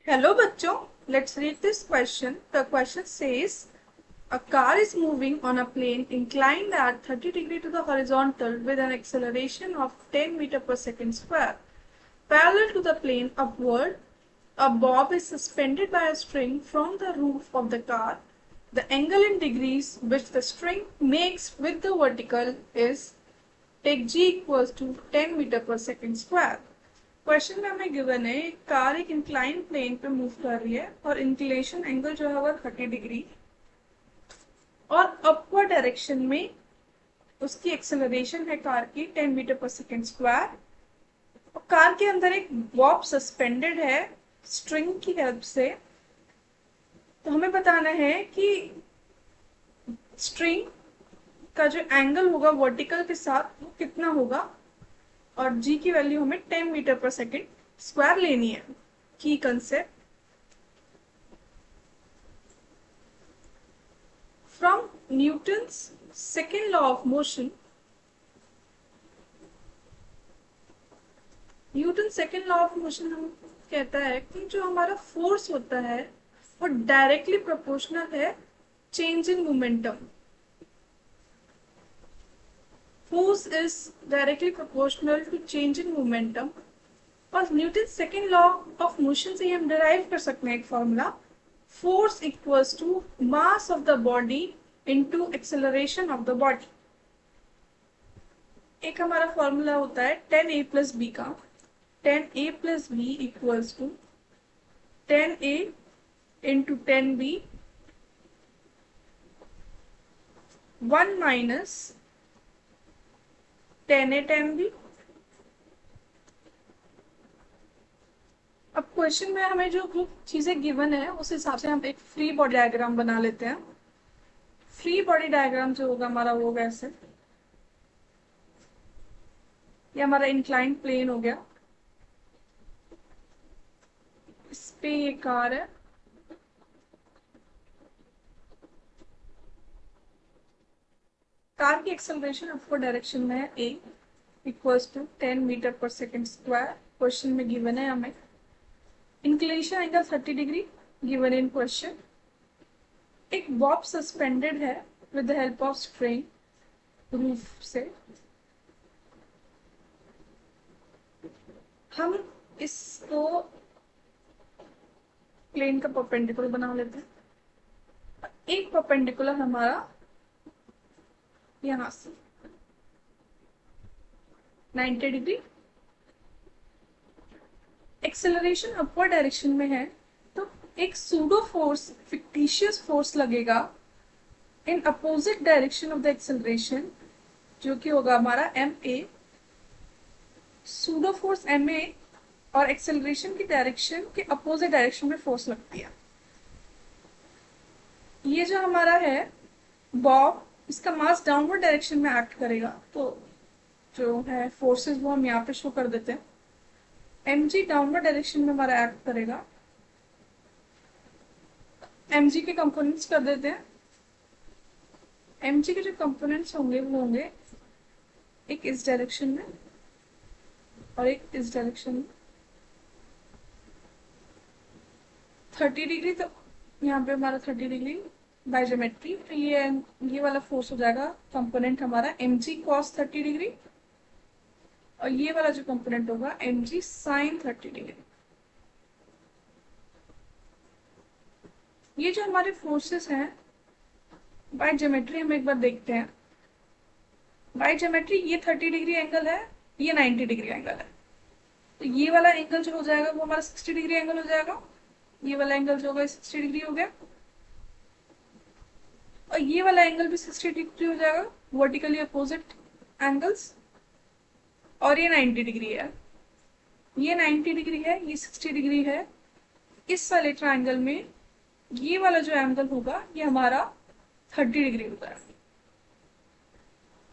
Hello बच्चों, let's read this question. The question says, a car is moving on a plane inclined at 30 degrees to the horizontal with an acceleration of 10 meter per second square. Parallel to the plane upward, a bob is suspended by a string from the roof of the car. The angle in degrees which the string makes with the vertical is take g equals to 10 meter per second square. Question में हमें given है एक car एक incline plane पे move कर रही है और इंक्लिनेशन एंगल जो है वो 30 डिग्री और अपवर्ड डायरेक्शन में उसकी एक्सेलरेशन है कार की 10 मीटर पर सेकेंड स्क्वायर और कार के अंदर एक बॉब सस्पेंडेड है स्ट्रिंग की हेल्प से। तो हमें बताना है कि स्ट्रिंग का जो एंगल होगा वर्टिकल के साथ वो कितना होगा और g की वैल्यू हमें 10 मीटर पर सेकेंड स्क्वायर लेनी है। की concept from Newton's second law of motion. Newton second law of motion हम कहता है कि जो हमारा फोर्स होता है वो डायरेक्टली प्रोपोर्शनल है change in momentum. Force is directly proportional to change in momentum और Newton second law of motion से ही हम डिराइव कर सकते हैं एक formula force equals to mass of the body into acceleration of the body. एक हमारा फॉर्मूला होता है 10a प्लस बी का 10a plus B equals to 10a into 10b 1 minus 10a 10b। अब क्वेश्चन में हमें जो चीजें गिवन है उस हिसाब से हम एक फ्री बॉडी डायग्राम बना लेते हैं। फ्री बॉडी डायग्राम जो होगा हमारा वो होगा ऐसे, ये हमारा इंक्लाइंड प्लेन हो गया, इस पे ये कार है, कार की एक्सेलरेशन अपवर्ड डायरेक्शन में है a इक्वल्स टू 10 मीटर पर सेकेंड स्क्वायर। क्वेश्चन में गिवन है हमें inclination angle 30 degree given in question. एक बॉब सस्पेंडेड है with the help of string roof से। हम इसको प्लेन का परपेंडिकुलर बना लेते हैं। एक परपेंडिकुलर हमारा यहां से 90 डिग्री एक्सेलरेशन अपवर्ड डायरेक्शन में है तो एक सूडो फोर्स फिक्टिशियस फोर्स लगेगा in opposite direction of the acceleration जो कि होगा हमारा M A. Pseudo force M A और एक्सेलरेशन की डायरेक्शन के अपोजिट डायरेक्शन में फोर्स लगती है। ये जो हमारा है बॉब इसका मास डाउनवर्ड डायरेक्शन में एक्ट करेगा तो जो है फोर्सेस वो हम यहाँ पे शो कर देते हैं। mg डाउनवर्ड डायरेक्शन में हमारा एक्ट करेगा। mg के कंपोनेंट्स कर देते हैं। mg के जो कंपोनेंट्स होंगे वो होंगे एक इस डायरेक्शन में और एक इस डायरेक्शन में। 30 डिग्री तो यहाँ पे हमारा 30 डिग्री बाय ज्योमेट्री तो ये वाला फोर्स हो जाएगा कंपोनेंट हमारा mg cos 30 डिग्री और ये वाला जो कंपोनेंट होगा mg sin 30 डिग्री। ये जो हमारे फोर्सेस हैं बाय ज्योमेट्री हम एक बार देखते हैं। बाय ज्योमेट्री ये 30 डिग्री एंगल है, ये 90 डिग्री एंगल है तो ये वाला एंगल जो हो जाएगा वो हमारा 60 डिग्री एंगल हो जाएगा। ये वाला एंगल जो होगा 60 डिग्री हो गया और ये वाला एंगल भी 60 डिग्री हो जाएगा, वर्टिकली अपोजिट एंगल्स। और ये 90 डिग्री है, ये 90 डिग्री है, ये 60 डिग्री है। इस वाले ट्रायंगल में ये वाला जो एंगल होगा ये हमारा 30 डिग्री होता है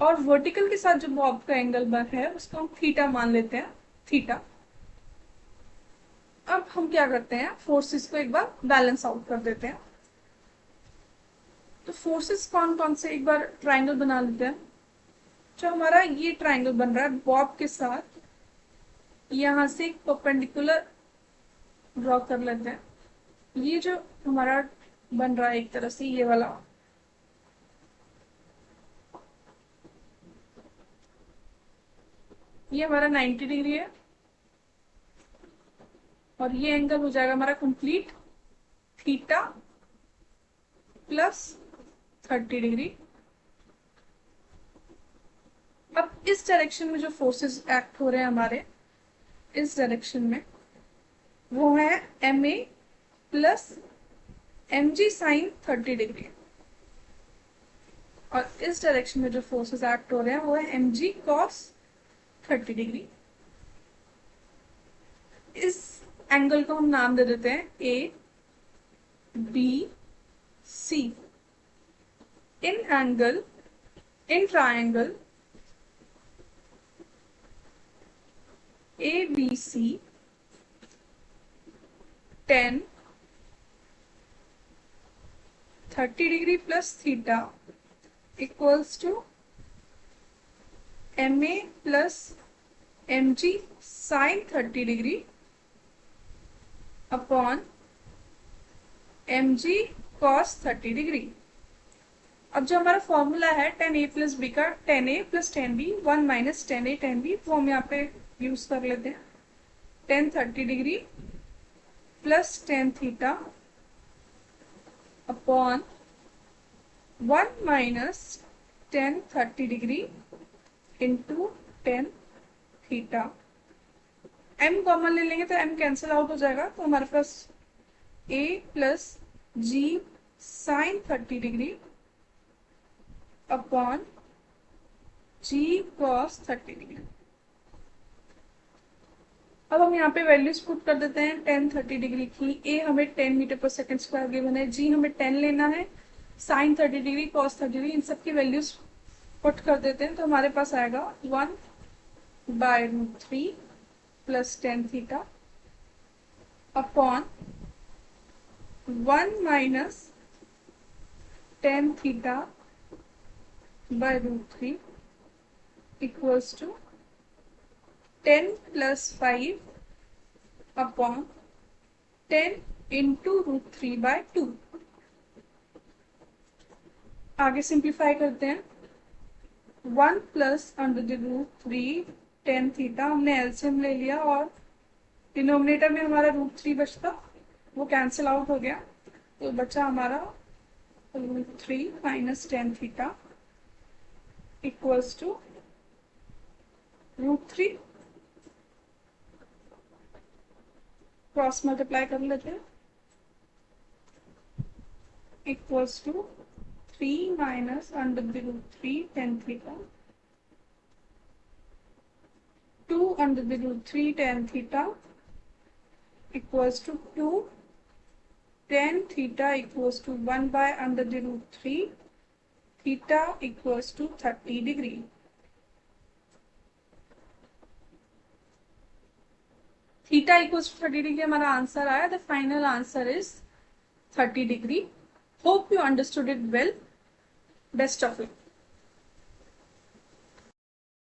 और वर्टिकल के साथ जो बॉब का एंगल बन है उसको हम थीटा मान लेते हैं, थीटा। अब हम क्या करते हैं फोर्सेस को एक बार बैलेंस आउट कर देते हैं। तो फोर्सेस कौन कौन से एक बार ट्रायंगल बना लेते हैं। जो हमारा ये ट्रायंगल बन रहा है बॉब के साथ यहाँ से एक परपेंडिकुलर ड्रॉ कर लेते हैं। ये जो हमारा बन रहा है एक तरह से ये वाला, ये हमारा 90 डिग्री है और ये एंगल हो जाएगा हमारा कंप्लीट थीटा प्लस 30 डिग्री। अब इस डायरेक्शन में जो फोर्सेस एक्ट हो रहे हैं हमारे इस डायरेक्शन में, वो है M A plus M G sine 30 degree, और इस डायरेक्शन में जो फोर्सेस एक्ट हो रहे हैं वो है एम जी कॉस 30 डिग्री। इस एंगल को हम नाम दे देते हैं A B C. In angle, in triangle A B C, tan 30 degree plus theta equals to M A plus M G sine 30 degree upon M G cos 30 degree. अब जो हमारा फॉर्मूला है tan a प्लस बी का, tan a plus tan b 1 minus tan a tan b, वो हम यहाँ पे use कर लेते हैं। tan 30 degree plus tan theta upon 1 minus tan 30 degree into tan theta. m common ले लेंगे तो m कैंसिल आउट हो जाएगा, तो हमारे पास a plus G sine 30 degree upon G cos 30 degree. अब हम यहाँ पे वैल्यूज पुट कर देते हैं tan 30 डिग्री की। a हमें 10 मीटर पर सेकंड स्क्वायर गिवन है, g हमें 10 लेना है, साइन 30 डिग्री कॉस 30 डिग्री, इन सब की वैल्यूज पुट कर देते हैं तो हमारे पास आएगा 1/√3 plus tan theta upon 1 minus tan theta by √3 equals to 10 plus 5 upon 10 into √3/2। आगे सिंप्लीफाई करते हैं। 1 प्लस √3 tan थीटा, हमने एलसीएम ले लिया और डिनोमिनेटर में हमारा √3 बचता, वो कैंसिल आउट हो गया, तो बचा हमारा √3 minus tan theta equals to √3, cross multiply कर लेते हैं, equals to 3 minus √3 tan theta 2 √3 tan theta equals to 2 tan theta equals to 1/√3 theta equals to 30 degree. Theta equals to 30 degree हमारा आंसर आया। The final answer is 30 degree. Hope you understood it well. Best of luck.